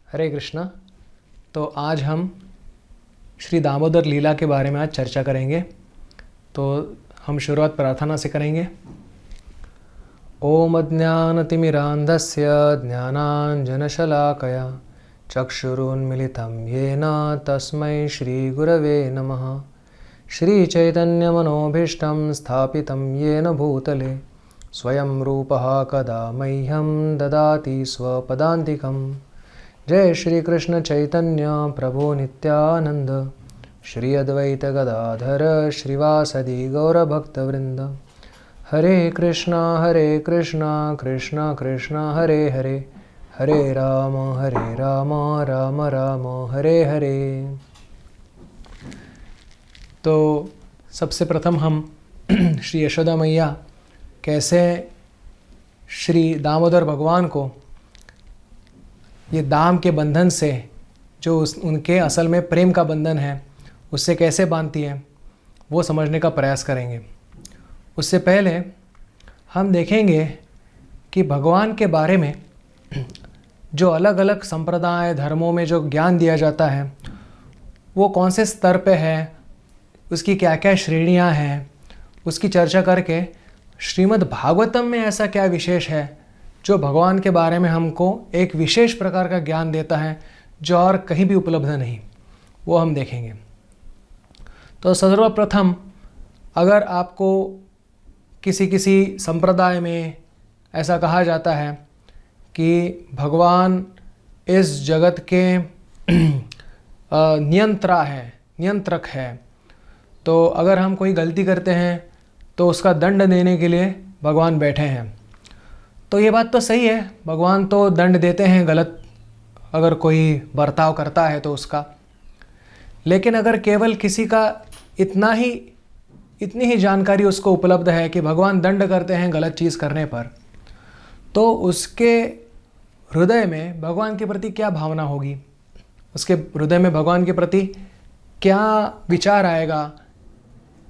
हरे कृष्णा। तो आज हम श्री दामोदर लीला के बारे में आज चर्चा करेंगे। तो हम शुरुआत प्रार्थना से करेंगे। ओम अज्ञानतिमिरान्धस्य ज्ञानाञ्जनशलाकया चक्षुरुन्मिलितं येन तस्मै श्रीगुरवे नमः। श्रीचैतन्यमनोभीष्टं स्थापितं येन भूतले स्वयं रूपः कदा मह्यं ददाति स्वपदान्तिकम्। जय श्री कृष्ण चैतन्य प्रभो नित्यानंद श्री अद्वैत गदाधर श्रीवासदि गौरभक्तवृंद। हरे कृष्णा कृष्णा कृष्णा हरे हरे, हरे राम राम राम हरे हरे। तो सबसे प्रथम हम श्री यशोदा मैया कैसे श्री दामोदर भगवान को ये दाम के बंधन से, जो उनके असल में प्रेम का बंधन है, उससे कैसे बांधती है वो समझने का प्रयास करेंगे। उससे पहले हम देखेंगे कि भगवान के बारे में जो अलग अलग संप्रदाय धर्मों में जो ज्ञान दिया जाता है वो कौन से स्तर पे है, उसकी क्या क्या श्रेणियां हैं, उसकी चर्चा करके श्रीमद् भागवतम में ऐसा क्या विशेष है जो भगवान के बारे में हमको एक विशेष प्रकार का ज्ञान देता है जो और कहीं भी उपलब्ध नहीं, वो हम देखेंगे। तो सर्वप्रथम अगर आपको किसी संप्रदाय में ऐसा कहा जाता है कि भगवान इस जगत के नियंत्रक है, तो अगर हम कोई गलती करते हैं तो उसका दंड देने के लिए भगवान बैठे हैं। तो ये बात तो सही है, भगवान तो दंड देते हैं गलत अगर कोई बर्ताव करता है तो उसका। लेकिन अगर केवल किसी का इतनी ही जानकारी उसको उपलब्ध है कि भगवान दंड करते हैं गलत चीज़ करने पर, तो उसके हृदय में भगवान के प्रति क्या भावना होगी, उसके हृदय में भगवान के प्रति क्या विचार आएगा,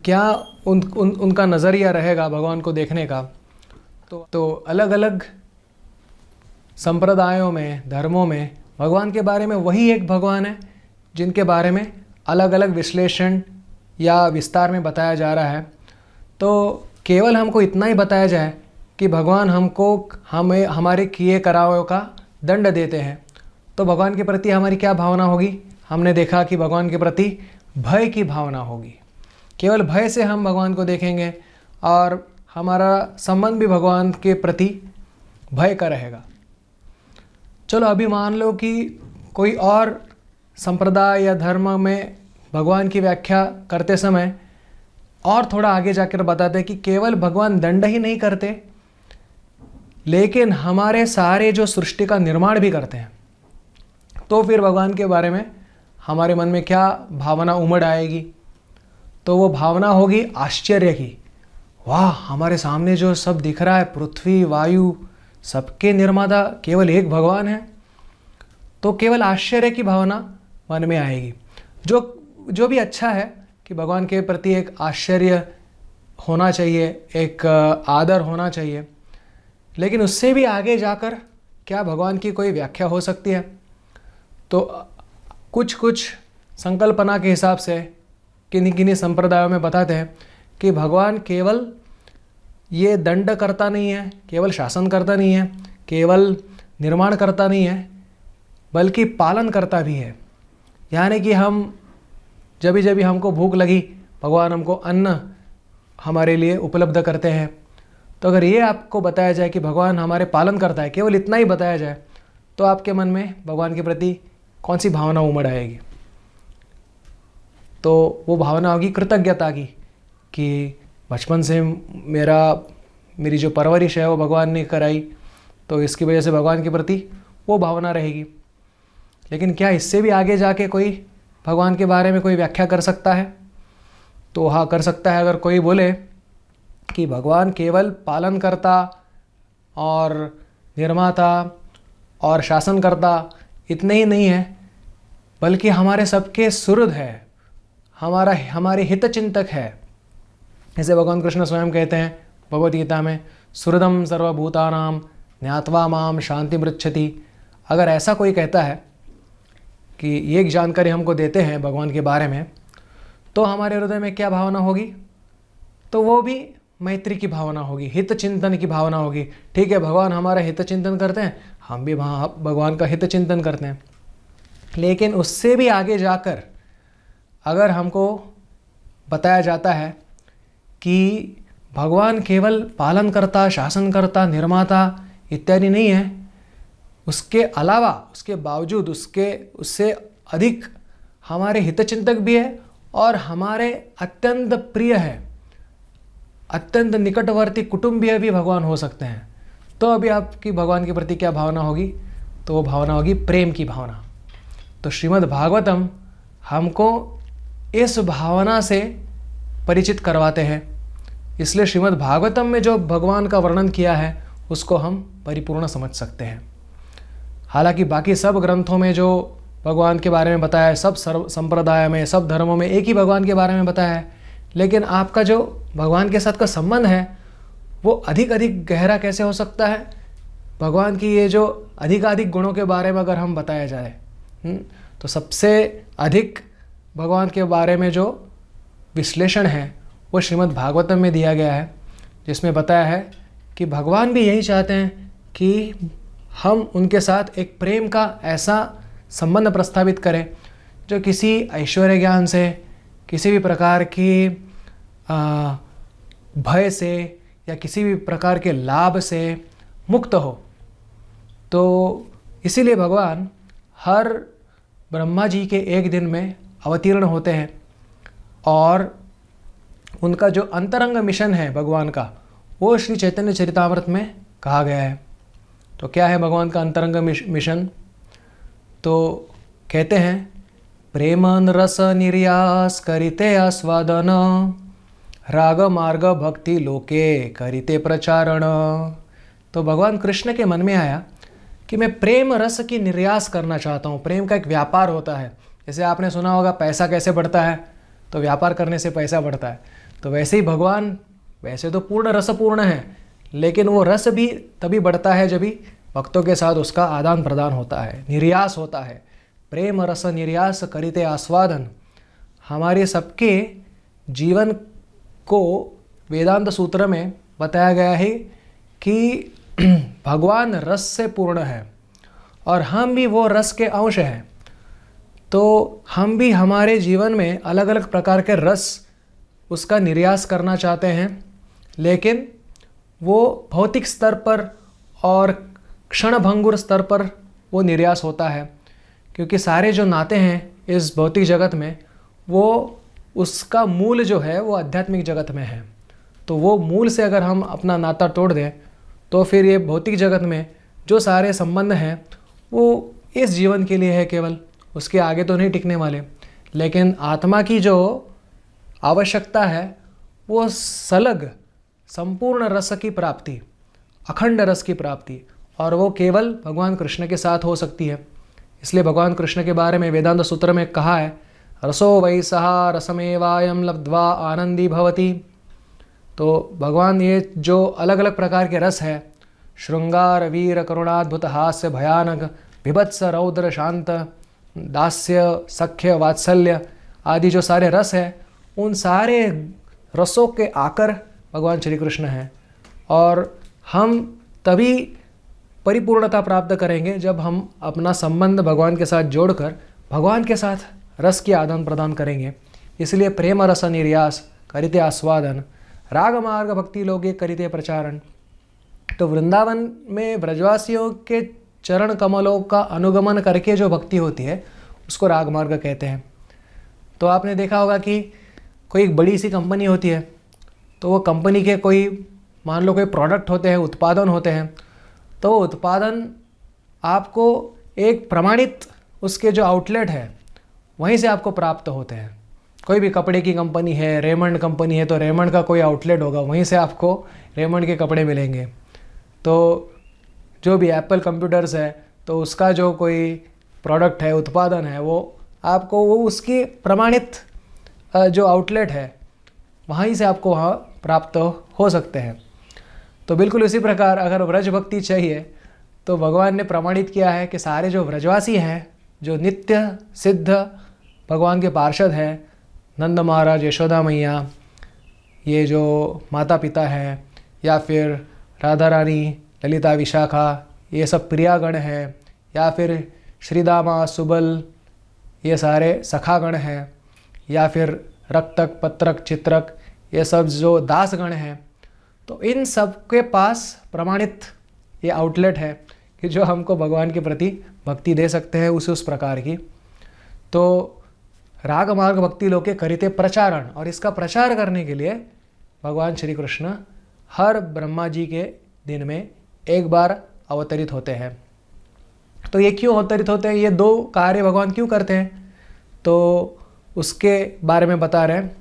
क्या उनका नज़रिया रहेगा भगवान को देखने का। तो अलग अलग संप्रदायों में, धर्मों में भगवान के बारे में वही एक भगवान है जिनके बारे में अलग अलग विश्लेषण या विस्तार में बताया जा रहा है। तो केवल हमको इतना ही बताया जाए कि भगवान हमें हमारे किए करावों का दंड देते हैं, तो भगवान के प्रति हमारी क्या भावना होगी। हमने देखा कि भगवान के प्रति भय की भावना होगी। केवल भय से हम भगवान को देखेंगे और हमारा संबंध भी भगवान के प्रति भय का रहेगा। चलो अभी मान लो कि कोई और संप्रदाय या धर्म में भगवान की व्याख्या करते समय और थोड़ा आगे जाकर बताते हैं कि केवल भगवान दंड ही नहीं करते, लेकिन हमारे सारे जो सृष्टि का निर्माण भी करते हैं। तो फिर भगवान के बारे में हमारे मन में क्या भावना उमड़ आएगी। तो वो भावना होगी आश्चर्य की। वाह, हमारे सामने जो सब दिख रहा है, पृथ्वी वायु, सबके निर्माता केवल एक भगवान है। तो केवल आश्चर्य की भावना मन में आएगी। जो भी अच्छा है कि भगवान के प्रति एक आश्चर्य होना चाहिए, एक आदर होना चाहिए, लेकिन उससे भी आगे जाकर क्या भगवान की कोई व्याख्या हो सकती है। तो कुछ संकल्पना के हिसाब से किन्हीं संप्रदायों में बताते हैं कि भगवान केवल ये दंड करता नहीं है, केवल शासन करता नहीं है, केवल निर्माण करता नहीं है, बल्कि पालन करता भी है। यानी कि हम जब हमको भूख लगी, भगवान हमको अन्न हमारे लिए उपलब्ध करते हैं। तो अगर ये आपको बताया जाए कि भगवान हमारे पालन करता है, केवल इतना ही बताया जाए, तो आपके मन में भगवान के प्रति कौन सी भावना उमड़ आएगी। तो वो भावना होगी कृतज्ञता की, कि बचपन से मेरी जो परवरिश है वो भगवान ने कराई, तो इसकी वजह से भगवान के प्रति वो भावना रहेगी। लेकिन क्या इससे भी आगे जाके कोई भगवान के बारे में कोई व्याख्या कर सकता है? तो हाँ, कर सकता है। अगर कोई बोले कि भगवान केवल पालन करता और निर्माता और शासन करता इतने ही नहीं है, बल्कि हमारे सबके सुहृद है, हमारे हितचिंतक है। जैसे भगवान कृष्ण स्वयं कहते हैं भगवद गीता में, सुहृदम सर्वभूतानां ज्ञात्वा माम शांति मृच्छति। अगर ऐसा कोई कहता है कि ये एक जानकारी हमको देते हैं भगवान के बारे में, तो हमारे हृदय में क्या भावना होगी? तो वो भी मैत्री की भावना होगी, हित चिंतन की भावना होगी। ठीक है, भगवान हमारा हित चिंतन करते हैं, हम भी वहाँ भगवान का हित चिंतन करते हैं। लेकिन उससे भी आगे जाकर अगर हमको बताया जाता है कि भगवान केवल पालनकर्ता, शासनकर्ता, निर्माता इत्यादि नहीं है, उसके अलावा, उसके बावजूद, उससे अधिक हमारे हितचिंतक भी है और हमारे अत्यंत प्रिय है, अत्यंत निकटवर्ती कुटुंबीय भी भगवान हो सकते हैं। तो अभी आपकी भगवान के प्रति क्या भावना होगी? तो वो भावना होगी प्रेम की भावना। तो श्रीमद् भागवतम हमको इस भावना से परिचित करवाते हैं। इसलिए श्रीमद् भागवतम में जो भगवान का वर्णन किया है उसको हम परिपूर्ण समझ सकते हैं। हालांकि बाकी सब ग्रंथों में जो भगवान के बारे में बताया है, सब संप्रदाय में, सब धर्मों में एक ही भगवान के बारे में बताया है, लेकिन आपका जो भगवान के साथ का संबंध है वो अधिक गहरा कैसे हो सकता है? भगवान की ये जो अधिकाधिक गुणों के बारे में अगर हम बताया जाए, तो सबसे अधिक भगवान के बारे में जो विश्लेषण है वो श्रीमद् भागवतम में दिया गया है, जिसमें बताया है कि भगवान भी यही चाहते हैं कि हम उनके साथ एक प्रेम का ऐसा संबंध प्रस्तावित करें जो किसी ऐश्वर्य ज्ञान से, किसी भी प्रकार की भय से या किसी भी प्रकार के लाभ से मुक्त हो। तो इसीलिए भगवान हर ब्रह्मा जी के एक दिन में अवतीर्ण होते हैं और उनका जो अंतरंग मिशन है भगवान का, वो श्री चैतन्य चरितामृत में कहा गया है। तो क्या है भगवान का अंतरंग मिशन? तो कहते हैं, प्रेमन रस निर्यास करिते आस्वादन, राग मार्ग भक्ति लोके करिते प्रचारण। तो भगवान कृष्ण के मन में आया कि मैं प्रेम रस की निर्यास करना चाहता हूँ। प्रेम का एक व्यापार होता है, जैसे आपने सुना होगा पैसा कैसे बढ़ता है, तो व्यापार करने से पैसा बढ़ता है। तो वैसे ही भगवान वैसे तो पूर्ण रसपूर्ण है, लेकिन वो रस भी तभी बढ़ता है जब भी भक्तों के साथ उसका आदान प्रदान होता है, निर्यास होता है। प्रेम रस निर्यास करिते आस्वादन। हमारे सबके जीवन को वेदांत सूत्र में बताया गया है कि भगवान रस से पूर्ण है और हम भी वो रस के अंश हैं। तो हम भी हमारे जीवन में अलग अलग प्रकार के रस उसका निर्यास करना चाहते हैं, लेकिन वो भौतिक स्तर पर और क्षणभंगुर स्तर पर वो निर्यास होता है, क्योंकि सारे जो नाते हैं इस भौतिक जगत में, वो उसका मूल जो है वो आध्यात्मिक जगत में है। तो वो मूल से अगर हम अपना नाता तोड़ दें तो फिर ये भौतिक जगत में जो सारे संबंध हैं वो इस जीवन के लिए है केवल, उसके आगे तो नहीं टिकने वाले। लेकिन आत्मा की जो आवश्यकता है वो सलग संपूर्ण रस की प्राप्ति, अखंड रस की प्राप्ति, और वो केवल भगवान कृष्ण के साथ हो सकती है। इसलिए भगवान कृष्ण के बारे में वेदांत सूत्र में कहा है, रसो वै सहा रसमेवायम लब्ध्वा आनंदी भवति। तो भगवान ये जो अलग अलग प्रकार के रस है, श्रृंगार वीर करुणाद्भुत हास्य भयानक विभत्स रौद्र शांत दास्य सख्य वात्सल्य आदि जो सारे रस है, उन सारे रसों के आकर भगवान श्री कृष्ण हैं। और हम तभी परिपूर्णता प्राप्त करेंगे जब हम अपना संबंध भगवान के साथ जोड़कर भगवान के साथ रस की आदान प्रदान करेंगे। इसलिए प्रेम रस निर्यास करिते आस्वादन, राग मार्ग भक्ति लोगे करिते प्रचारण। तो वृंदावन में ब्रजवासियों के चरण कमलों का अनुगमन करके जो भक्ति होती है उसको राग मार्ग कहते हैं। तो आपने देखा होगा कि कोई एक बड़ी सी कंपनी होती है, तो वो कंपनी के कोई, मान लो कोई प्रोडक्ट होते हैं, उत्पादन होते हैं, तो उत्पादन आपको एक प्रमाणित उसके जो आउटलेट है वहीं से आपको प्राप्त होते हैं। कोई भी कपड़े की कंपनी है, रेमंड कंपनी है, तो रेमंड का कोई आउटलेट होगा, वहीं से आपको रेमंड के कपड़े मिलेंगे। तो जो भी एप्पल कंप्यूटर्स है, तो उसका जो कोई प्रोडक्ट है, उत्पादन है, वो आपको वो उसकी प्रमाणित जो आउटलेट है वहीं से आपको वहाँ प्राप्त हो सकते हैं। तो बिल्कुल उसी प्रकार अगर व्रज भक्ति चाहिए तो भगवान ने प्रमाणित किया है कि सारे जो व्रजवासी हैं जो नित्य सिद्ध भगवान के पार्षद हैं, नंद महाराज, यशोदा मैया, ये जो माता पिता हैं, या फिर राधा रानी, ललिता, विशाखा, ये सब प्रियागण हैं, या फिर श्रीदामा, सुबल, ये सारे सखागण हैं, या फिर रक्तक, पत्रक, चित्रक, ये सब जो दासगण हैं, तो इन सब के पास प्रमाणित ये आउटलेट है कि जो हमको भगवान के प्रति भक्ति दे सकते हैं उस प्रकार की। तो राग मार्ग भक्ति लोके करिते प्रचारण, और इसका प्रचार करने के लिए भगवान श्री कृष्ण हर ब्रह्मा जी के दिन में एक बार अवतरित होते हैं। तो ये क्यों अवतरित होते हैं, ये दो कार्य भगवान क्यों करते हैं, तो उसके बारे में बता रहे हैं।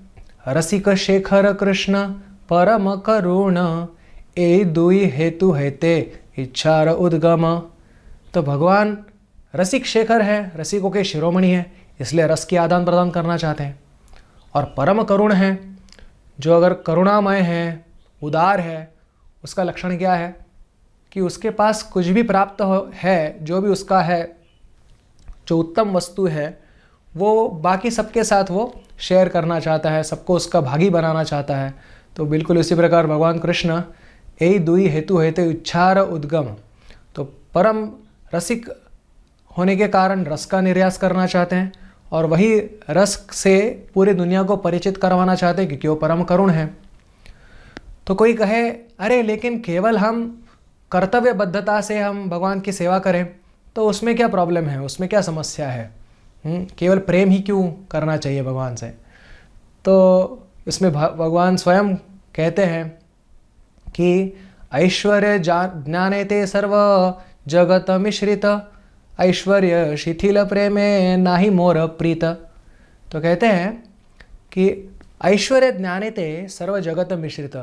रसिक शेखर कृष्ण परम करुण, ए दुई हेतु हेते इच्छार उद्गम। तो भगवान रसिक शेखर है, रसिकों के शिरोमणि है, इसलिए रस की आदान प्रदान करना चाहते हैं। और परम करुण है, जो अगर करुणामय है, उदार है, उसका लक्षण क्या है कि उसके पास कुछ भी प्राप्त है, जो भी उसका है, जो उत्तम वस्तु है, वो बाकी सबके साथ वो शेयर करना चाहता है, सबको उसका भागी बनाना चाहता है। तो बिल्कुल इसी प्रकार भगवान कृष्ण ए दुई हेतु हेते इच्छार उद्गम, तो परम रसिक होने के कारण रस का निर्यास करना चाहते हैं, और वही रस से पूरी दुनिया को परिचित करवाना चाहते हैं, क्योंकि वो परम करुण है। तो कोई कहे, अरे लेकिन केवल हम कर्तव्यबद्धता से हम भगवान की सेवा करें तो उसमें क्या प्रॉब्लम है, उसमें क्या समस्या है, केवल प्रेम ही क्यों करना चाहिए भगवान से। तो इसमें भगवान स्वयं कहते हैं कि ऐश्वर्य ज्ञानेते सर्व जगत मिश्रित, ऐश्वर्य शिथिल प्रेमे नाही मोर प्रीत। तो कहते हैं कि ऐश्वर्य ज्ञानेते सर्व जगत मिश्रित,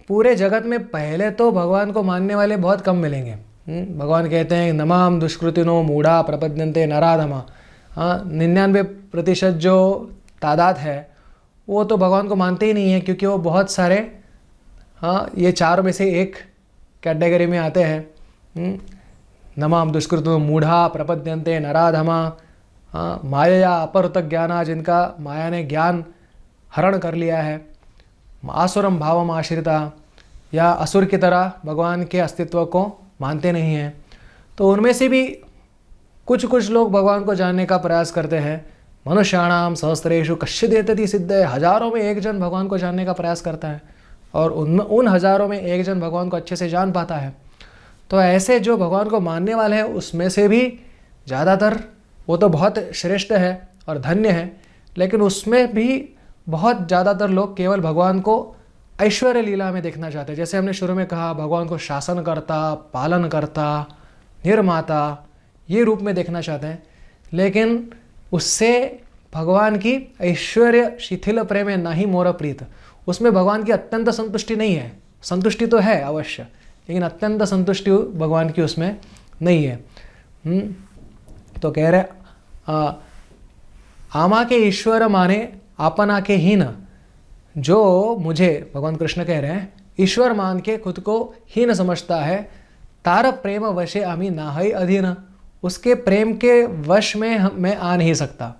पूरे जगत में पहले तो भगवान को मानने वाले बहुत कम मिलेंगे। भगवान कहते हैं नमाम दुष्कृतिनो मूढ़ा प्रपद्यन्ते नराधमा। 99% जो तादाद है वो तो भगवान को मानते ही नहीं है, क्योंकि वो बहुत सारे ये चारों में से एक कैटेगरी में आते हैं। नमाम दुष्कृतिनो मूढ़ा प्रपद्यन्ते नराधमा, माया अपहृत ज्ञाना, जिनका माया ने ज्ञान हरण कर लिया है, आसुरम भावम आश्रिता, या असुर की तरह भगवान के अस्तित्व को मानते नहीं हैं। तो उनमें से भी कुछ लोग भगवान को जानने का प्रयास करते हैं। मनुष्याणाम सहस्रेषु कश्चिद् एतति सिद्धये, हजारों में एक जन भगवान को जानने का प्रयास करता है, और उन हजारों में एक जन भगवान को अच्छे से जान पाता है। तो ऐसे जो भगवान को मानने वाले हैं उसमें से भी ज़्यादातर, वो तो बहुत श्रेष्ठ है और धन्य है, लेकिन उसमें भी बहुत ज़्यादातर लोग केवल भगवान को ऐश्वर्य लीला में देखना चाहते हैं। जैसे हमने शुरू में कहा, भगवान को शासन करता, पालन करता, निर्माता, ये रूप में देखना चाहते हैं, लेकिन उससे भगवान की ऐश्वर्य शिथिल प्रेम नाही मोर प्रीत, उसमें भगवान की अत्यंत संतुष्टि नहीं है। संतुष्टि तो है अवश्य, लेकिन अत्यंत संतुष्टि भगवान की उसमें नहीं है। तो कह रहे आमा के ईश्वर माने आपना के हीन, जो मुझे, भगवान कृष्ण कह रहे हैं, ईश्वर मान के खुद को हीन समझता है, तार प्रेम वशे आमी नाहई अधीन, उसके प्रेम के वश में मैं आ नहीं सकता।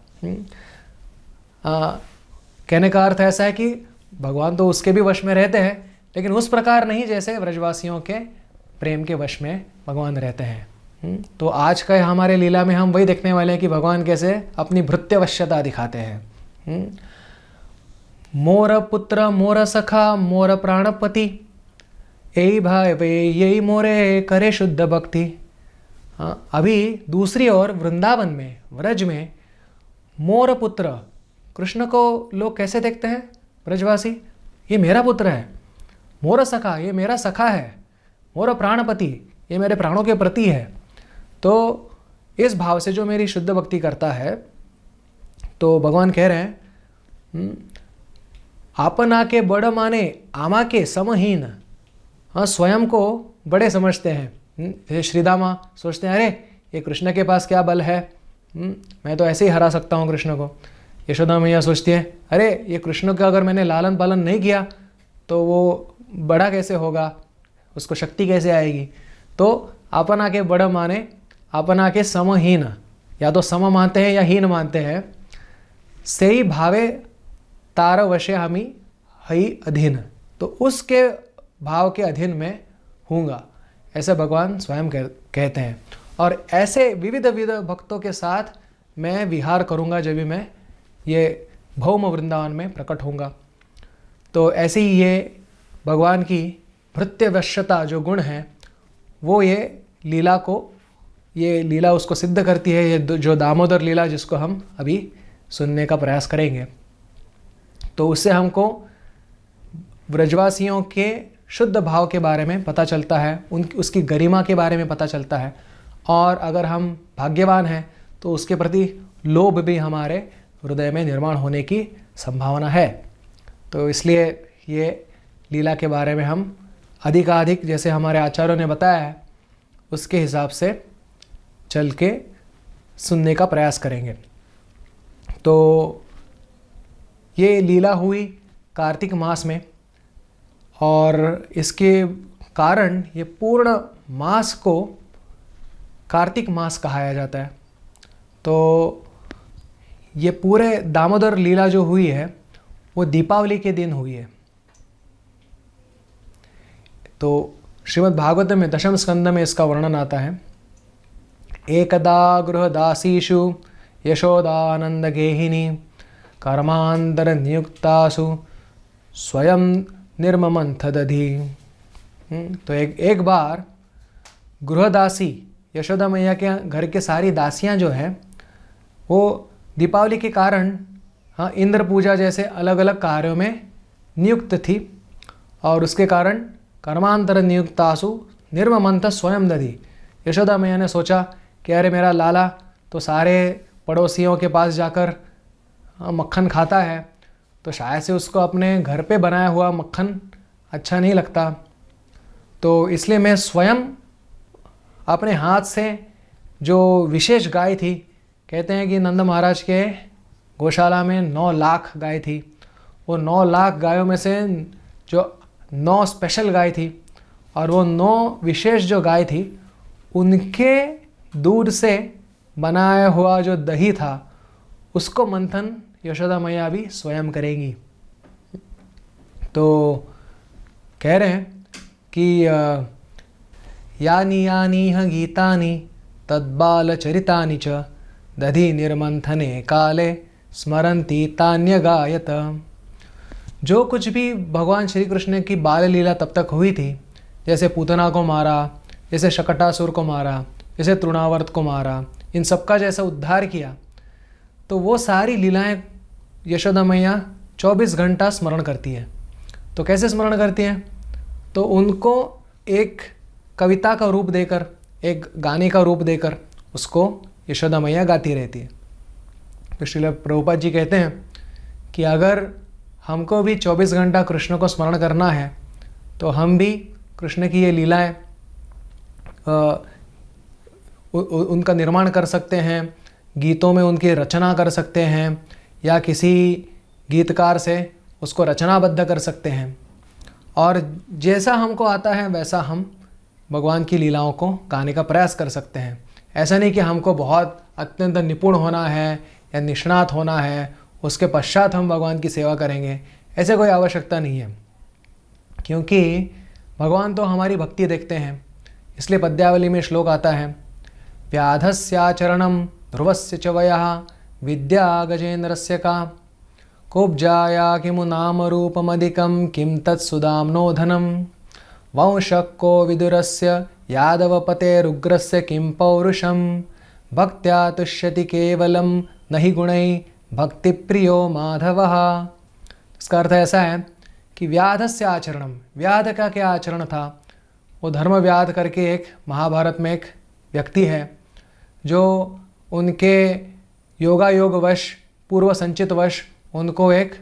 कहने का अर्थ ऐसा है कि भगवान तो उसके भी वश में रहते हैं, लेकिन उस प्रकार नहीं जैसे ब्रजवासियों के प्रेम के वश में भगवान रहते हैं। तो आज का हमारे लीला में हम वही देखने वाले हैं कि भगवान कैसे अपनी भृत्यवश्यता दिखाते हैं। मोर पुत्र मोर सखा मोर प्राणपति, यही भाई यही मोरे करे शुद्ध भक्ति। अभी दूसरी ओर वृंदावन में, व्रज में, मोर पुत्र कृष्ण को लोग कैसे देखते हैं ब्रजवासी, ये मेरा पुत्र है। मोर सखा, ये मेरा सखा है। मोर प्राणपति, ये मेरे प्राणों के प्रति है। तो इस भाव से जो मेरी शुद्ध भक्ति करता है, तो भगवान कह रहे हैं आपना के बड़ माने आमा के समहीन। स्वयं को बड़े समझते हैं। जैसे श्रीदामा सोचते हैं, अरे ये कृष्ण के पास क्या बल है, मैं तो ऐसे ही हरा सकता हूँ कृष्ण को। यशोदा मैया सोचती है, अरे ये कृष्ण का अगर मैंने लालन पालन नहीं किया तो वो बड़ा कैसे होगा, उसको शक्ति कैसे आएगी। तो अपना के बड़ माने अपना के समहीन, या तो सम मानते हैं या हीन मानते हैं, से ही भावे तार वशे हमी हई अधीन, तो उसके भाव के अधीन में हूँगा, ऐसे भगवान स्वयं कहते हैं। और ऐसे विविध विविध भक्तों के साथ मैं विहार करूँगा जब भी मैं ये भौम वृंदावन में प्रकट होऊंगा। तो ऐसे ही ये भगवान की भृत्यवश्यता जो गुण है वो ये लीला उसको सिद्ध करती है। ये जो दामोदर लीला जिसको हम अभी सुनने का प्रयास करेंगे, तो उससे हमको ब्रजवासियों के शुद्ध भाव के बारे में पता चलता है, उसकी गरिमा के बारे में पता चलता है, और अगर हम भाग्यवान हैं तो उसके प्रति लोभ भी हमारे हृदय में निर्माण होने की संभावना है। तो इसलिए ये लीला के बारे में हम अधिकाधिक, जैसे हमारे आचार्यों ने बताया है, उसके हिसाब से चल के सुनने का प्रयास करेंगे। तो ये लीला हुई कार्तिक मास में, और इसके कारण ये पूर्ण मास को कार्तिक मास कहा जाता है। तो ये पूरे दामोदर लीला जो हुई है वो दीपावली के दिन हुई है। तो श्रीमद् भागवत में दशम स्कंद में इसका वर्णन आता है। एकदा गृहदासीषु यशोदानंद गेहिनी कर्मांतर नियुक्तासु स्वयं निर्ममंथ दधी। तो एक बार गृहदासी यशोदा मैया के घर के सारी दासियां जो है वो दीपावली के कारण इंद्र पूजा जैसे अलग अलग कार्यों में नियुक्त थी, और उसके कारण कर्मांतर नियुक्तासु निर्ममंथ स्वयं दधी। यशोदा मैया ने सोचा कि अरे मेरा लाला तो सारे पड़ोसियों के पास जाकर मक्खन खाता है, तो शायद से उसको अपने घर पे बनाया हुआ मक्खन अच्छा नहीं लगता, तो इसलिए मैं स्वयं अपने हाथ से जो विशेष गाय थी, कहते हैं कि नंद महाराज के गौशाला में 9 लाख गाय थी, वो 9 लाख गायों में से जो 9 स्पेशल गाय थी, और वो 9 विशेष जो गाय थी उनके दूध से बनाया हुआ जो दही था उसको मंथन यशोदा मैया भी स्वयं करेंगी। तो कह रहे हैं कि यानी यानीह गीतानि तद्बालचरितानि च दधि निर्मंथने काले स्मरन्ति तान्यगायत। जो कुछ भी भगवान श्री कृष्ण की बाल लीला तब तक हुई थी, जैसे पूतना को मारा, जैसे शकटासुर को मारा, जैसे तृणावर्त को मारा, इन सबका जैसा उद्धार किया, तो वो सारी लीलाएं यशोदा मैया 24 घंटा स्मरण करती है। तो कैसे स्मरण करती हैं? तो उनको एक कविता का रूप देकर, एक गाने का रूप देकर उसको यशोदा मैया गाती रहती है। तो श्रील प्रभुपाद जी कहते हैं कि अगर हमको भी 24 घंटा कृष्ण को स्मरण करना है तो हम भी कृष्ण की ये लीलाएं उनका निर्माण कर सकते हैं, गीतों में उनकी रचना कर सकते हैं, या किसी गीतकार से उसको रचनाबद्ध कर सकते हैं, और जैसा हमको आता है वैसा हम भगवान की लीलाओं को गाने का प्रयास कर सकते हैं। ऐसा नहीं कि हमको बहुत अत्यंत निपुण होना है या निष्णात होना है, उसके पश्चात हम भगवान की सेवा करेंगे, ऐसे कोई आवश्यकता नहीं है, क्योंकि भगवान तो हमारी भक्ति देखते हैं। इसलिए पद्यावली में श्लोक आता है, व्याधस्याचरणं ध्रुवस्य च वयः विद्या गजेन्द्रस्य का कुब्जाया किमु नाम रूपमधिकं किं तत्सुदाम्नो धनं वंशको विदुरस्य यादवपतेरुग्रस्य किं पौरुषं भक्त्या तुष्यति केवलं नहि गुणैः भक्तिप्रियो माधवः। इसका अर्थ ऐसा है कि व्याधस्य आचरणम, व्याध का क्या आचरण था? वो धर्म व्याध करके एक महाभारत में एक व्यक्ति है जो उनके योगायोगवश, पूर्व संचित वश उनको एक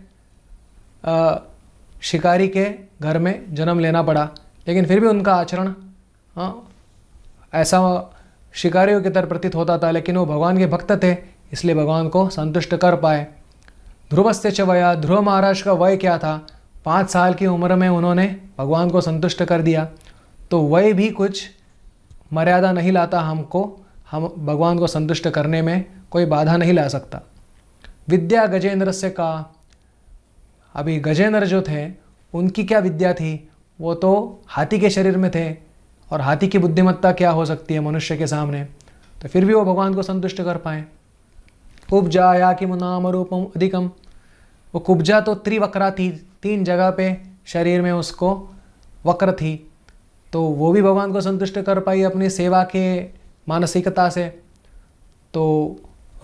शिकारी के घर में जन्म लेना पड़ा, लेकिन फिर भी उनका आचरण ऐसा शिकारियों की तरह प्रतीत होता था, लेकिन वो भगवान के भक्त थे, इसलिए भगवान को संतुष्ट कर पाए। ध्रुवस्य च वया, ध्रुव महाराज का वय क्या था? 5 साल की उम्र में उन्होंने भगवान को संतुष्ट कर दिया। तो वय भी कुछ मर्यादा नहीं लाता हमको हम भगवान को संतुष्ट करने में कोई बाधा नहीं ला सकता। विद्या गजेंद्र से का, अभी गजेंद्र जो थे उनकी क्या विद्या थी, वो तो हाथी के शरीर में थे, और हाथी की बुद्धिमत्ता क्या हो सकती है मनुष्य के सामने, तो फिर भी वो भगवान को संतुष्ट कर पाए। कुब्जा या किम नाम रूपम अधिकम, वो कुब्जा तो त्रिवक्रा थी, 3 जगह पे शरीर में उसको वक्र थी, तो वो भी भगवान को संतुष्ट कर पाई अपनी सेवा के मानसिकता से। तो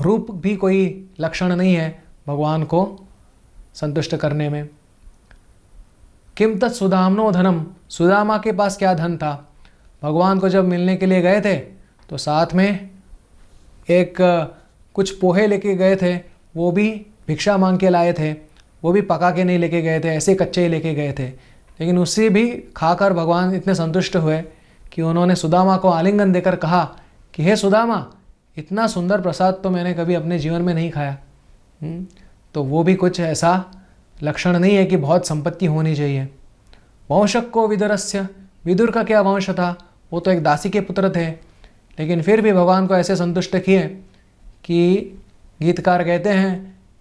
रूप भी कोई लक्षण नहीं है भगवान को संतुष्ट करने में। किम तत् सुदाम्नो धनम, सुदामा के पास क्या धन था। भगवान को जब मिलने के लिए गए थे तो साथ में एक कुछ पोहे लेके गए थे, वो भी भिक्षा मांग के लाए थे, वो भी पका के नहीं लेके गए थे, ऐसे कच्चे ही लेके गए थे। लेकिन उससे भी खाकर भगवान इतने संतुष्ट हुए कि उन्होंने सुदामा को आलिंगन देकर कहा कि हे सुदामा, इतना सुंदर प्रसाद तो मैंने कभी अपने जीवन में नहीं खाया। तो वो भी कुछ ऐसा लक्षण नहीं है कि बहुत संपत्ति होनी चाहिए। वंशक को विदुरस्य, विदुर का क्या वंश था, वो तो एक दासी के पुत्र थे, लेकिन फिर भी भगवान को ऐसे संतुष्ट किए कि गीतकार कहते हैं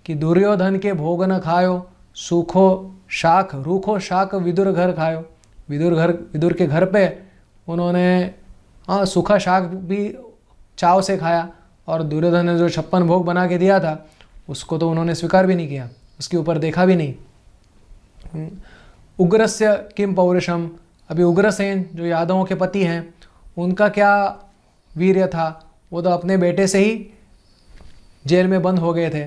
कि दुर्योधन के भोग न खायो, सूखो शाख रूखो शाख विदुर घर खायो। विदुर के घर पे उन्होंने सूखा शाक भी चाव से खाया, और दुर्योधन ने जो 56 भोग बना के दिया था उसको तो उन्होंने स्वीकार भी नहीं किया, उसके ऊपर देखा भी नहीं। उग्रस्य किम पौरुषम, अभी उग्रसेन जो यादवों के पति हैं उनका क्या वीर्य था, वो तो अपने बेटे से ही जेल में बंद हो गए थे।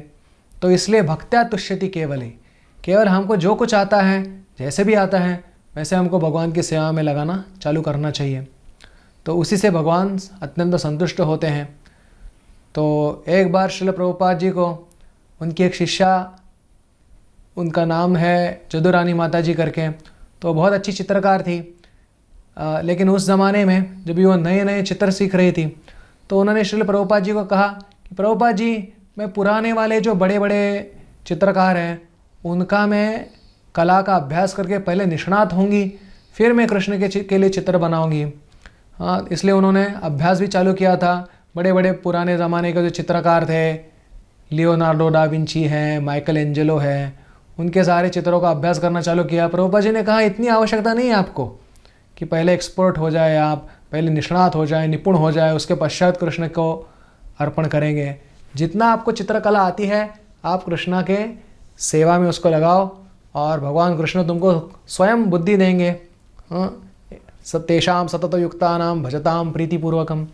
तो इसलिए भक्त्या तुष्यति केवल हमको जो कुछ आता है, जैसे भी आता है वैसे हमको भगवान की सेवा में लगाना चालू करना चाहिए, तो उसी से भगवान अत्यंत संतुष्ट होते हैं। तो एक बार श्रील प्रभुपाद जी को उनकी एक शिष्या, उनका नाम है जदुरानी माता जी करके, तो बहुत अच्छी चित्रकार थी, लेकिन उस ज़माने में जब वो नए नए चित्र सीख रही थी तो उन्होंने श्रील प्रभुपाद जी को कहा कि प्रभुपाद जी, मैं पुराने वाले जो बड़े बड़े चित्रकार हैं उनका मैं कला का अभ्यास करके पहले निष्णात होंगी, फिर मैं कृष्ण के लिए चित्र बनाऊंगी। हाँ, इसलिए उन्होंने अभ्यास भी चालू किया था। बड़े बड़े पुराने ज़माने के जो चित्रकार थे, लियोनार्डो डा विंची हैं, माइकल एंजेलो हैं, उनके सारे चित्रों का अभ्यास करना चालू किया। प्रभुपाद जी ने कहा इतनी आवश्यकता नहीं है आपको कि पहले एक्सपर्ट हो जाए, आप पहले निष्णात हो जाए, निपुण हो जाए, उसके पश्चात कृष्ण को अर्पण करेंगे। जितना आपको चित्रकला आती है आप कृष्णा के सेवा में उसको लगाओ, और भगवान कृष्ण तुमको स्वयं बुद्धि देंगे। तेषां सततयुक्तानां भजतां प्रीतिपूर्वकम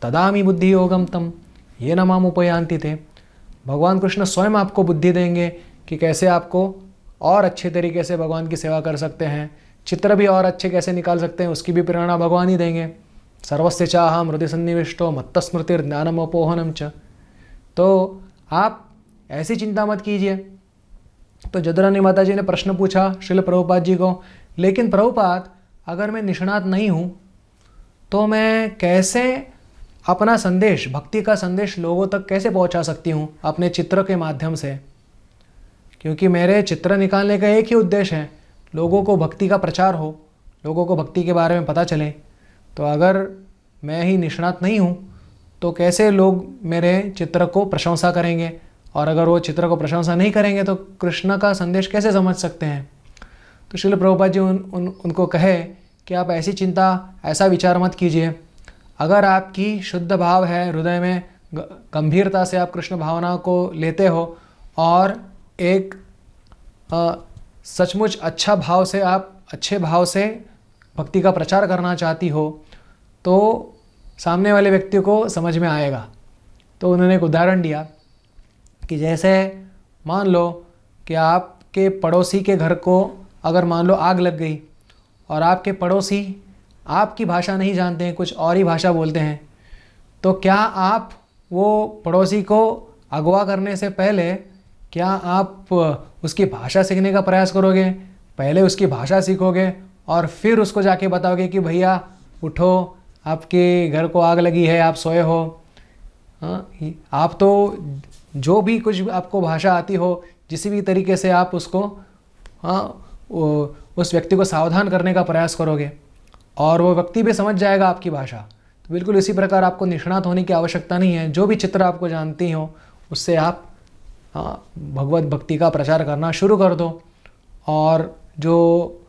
तदामि बुद्धि योगम तम ये न माम उपयांति थे। भगवान कृष्ण स्वयं आपको बुद्धि देंगे कि कैसे आपको और अच्छे तरीके से भगवान की सेवा कर सकते हैं, चित्र भी और अच्छे कैसे निकाल सकते हैं, उसकी भी प्रेरणा भगवान ही देंगे। सर्वस्य चाहम हृदय सन्निविष्टो मत्तस्मृतिर ज्ञानम अपोहनम च। तो आप ऐसी चिंता मत कीजिए। तो जदुरानी माता जी ने प्रश्न पूछा श्रील प्रभुपाद जी को, लेकिन प्रभुपाद, अगर मैं निष्णात नहीं हूँ तो मैं कैसे अपना संदेश, भक्ति का संदेश लोगों तक कैसे पहुँचा सकती हूँ अपने चित्र के माध्यम से? क्योंकि मेरे चित्र निकालने का एक ही उद्देश्य है, लोगों को भक्ति का प्रचार हो, लोगों को भक्ति के बारे में पता चले। तो अगर मैं ही निष्णात नहीं हूँ तो कैसे लोग मेरे चित्र को प्रशंसा करेंगे, और अगर वो चित्र को प्रशंसा नहीं करेंगे तो कृष्ण का संदेश कैसे समझ सकते हैं? तो श्रील प्रभुपाद जी उनको कहे कि आप ऐसी चिंता, ऐसा विचार मत कीजिए। अगर आपकी शुद्ध भाव है, हृदय में गंभीरता से आप कृष्ण भावना को लेते हो, और एक सचमुच अच्छा भाव से, आप अच्छे भाव से भक्ति का प्रचार करना चाहती हो, तो सामने वाले व्यक्ति को समझ में आएगा। तो उन्होंने एक उदाहरण दिया कि जैसे मान लो कि आपके पड़ोसी के घर को अगर मान लो आग लग गई, और आपके पड़ोसी आपकी भाषा नहीं जानते हैं, कुछ और ही भाषा बोलते हैं, तो क्या आप वो पड़ोसी को अगवा करने से पहले क्या आप उसकी भाषा सीखने का प्रयास करोगे? पहले उसकी भाषा सीखोगे और फिर उसको जाके बताओगे कि भैया उठो, आपके घर को आग लगी है, आप सोए हो। आप तो जो भी कुछ आपको भाषा आती हो, जिस भी तरीके से आप उसको उस व्यक्ति को सावधान करने का प्रयास करोगे, और वो व्यक्ति भी समझ जाएगा आपकी भाषा। तो बिल्कुल इसी प्रकार आपको निष्णात होने की आवश्यकता नहीं है। जो भी चित्र आपको जानती हो उससे आप भगवत भक्ति का प्रचार करना शुरू कर दो, और जो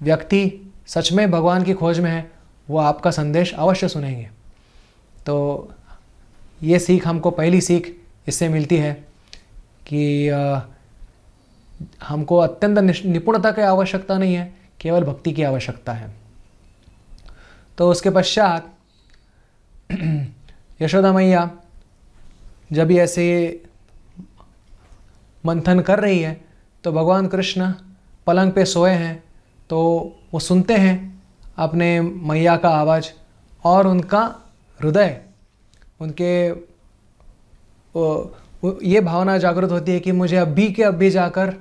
व्यक्ति सच में भगवान की खोज में है वो आपका संदेश अवश्य सुनेंगे। तो ये सीख हमको, पहली सीख इससे मिलती है कि हमको अत्यंत निपुणता की आवश्यकता नहीं है, केवल भक्ति की आवश्यकता है। तो उसके पश्चात यशोदा मैया जब ये ऐसे मंथन कर रही है तो भगवान कृष्ण पलंग पे सोए हैं, तो वो सुनते हैं अपने मैया का आवाज़, और उनका हृदय, उनके ये भावना जागृत होती है कि मुझे अभी के अभी जाकर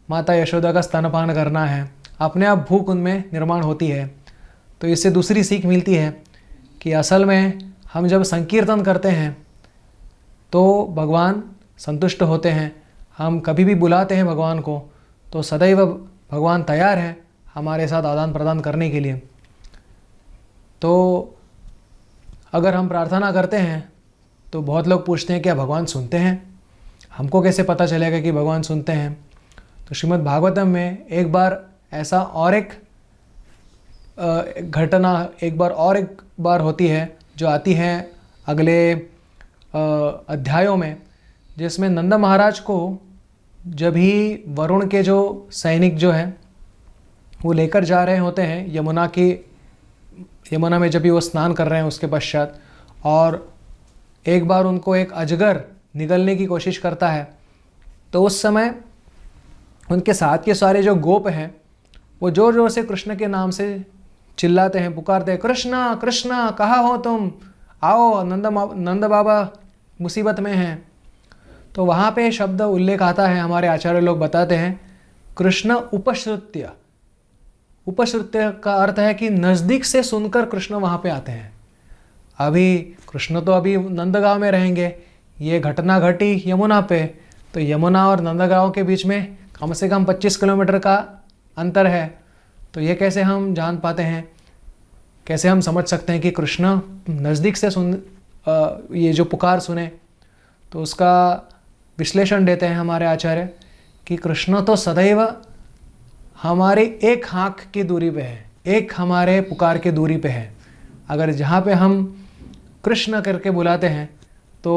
माता यशोदा का स्तनपान करना है। अपने आप भूख उनमें निर्माण होती है। तो इससे दूसरी सीख मिलती है कि असल में हम जब संकीर्तन करते हैं तो भगवान संतुष्ट होते हैं। हम कभी भी बुलाते हैं भगवान को तो सदैव भगवान तैयार है हमारे साथ आदान प्रदान करने के लिए। तो अगर हम प्रार्थना करते हैं तो बहुत लोग पूछते हैं क्या भगवान सुनते हैं? हमको कैसे पता चलेगा कि भगवान सुनते हैं? तो श्रीमद् भागवतम में एक बार ऐसा और एक घटना एक बार होती है जो आती है अगले अध्यायों में, जिसमें नंद महाराज को जब ही वरुण के जो सैनिक जो हैं वो लेकर जा रहे होते हैं यमुना में जब भी वो स्नान कर रहे हैं उसके पश्चात, और एक बार उनको एक अजगर निगलने की कोशिश करता है, तो उस समय उनके साथ के सारे जो गोप हैं वो ज़ोर ज़ोर से कृष्ण के नाम से चिल्लाते हैं, पुकारते हैं, कृष्णा कृष्णा कहाँ हो तुम, आओ नंद बाबा मुसीबत में हैं। तो वहाँ पे शब्द उल्लेख आता है, हमारे आचार्य लोग बताते हैं, कृष्ण उपश्रुत्य। उपश्रुत्य का अर्थ है कि नज़दीक से सुनकर कृष्ण वहाँ पे आते हैं। अभी कृष्ण तो अभी नंदगांव में रहेंगे, ये घटना घटी यमुना पे, तो यमुना और नंदगांव के बीच में कम से कम 25 किलोमीटर का अंतर है। तो ये कैसे हम जान पाते हैं, कैसे हम समझ सकते हैं कि कृष्ण नज़दीक से ये जो पुकार सुने? तो उसका विश्लेषण देते हैं हमारे आचार्य कि कृष्ण तो सदैव हमारे एक हाँक की दूरी पे है, एक हमारे पुकार की दूरी पे है। अगर जहाँ पे हम कृष्ण करके बुलाते हैं तो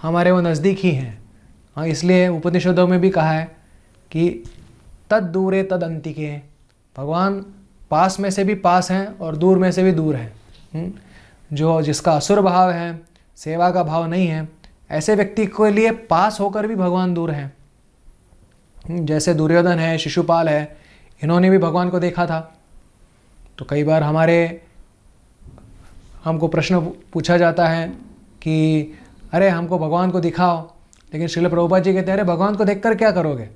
हमारे वो नज़दीक ही हैं। हाँ, इसलिए उपनिषदों में भी कहा है कि तद दूरे तद अंतिके, भगवान पास में से भी पास हैं और दूर में से भी दूर हैं। जो जिसका असुर भाव है, सेवा का भाव नहीं है, ऐसे व्यक्ति के लिए पास होकर भी भगवान दूर हैं। जैसे दुर्योधन है, शिशुपाल है, इन्होंने भी भगवान को देखा था। तो कई बार हमको प्रश्न पूछा जाता है कि अरे हमको भगवान को दिखाओ, लेकिन श्रील प्रभुपाद जी कहते हैं अरे भगवान को देखकर क्या करोगे?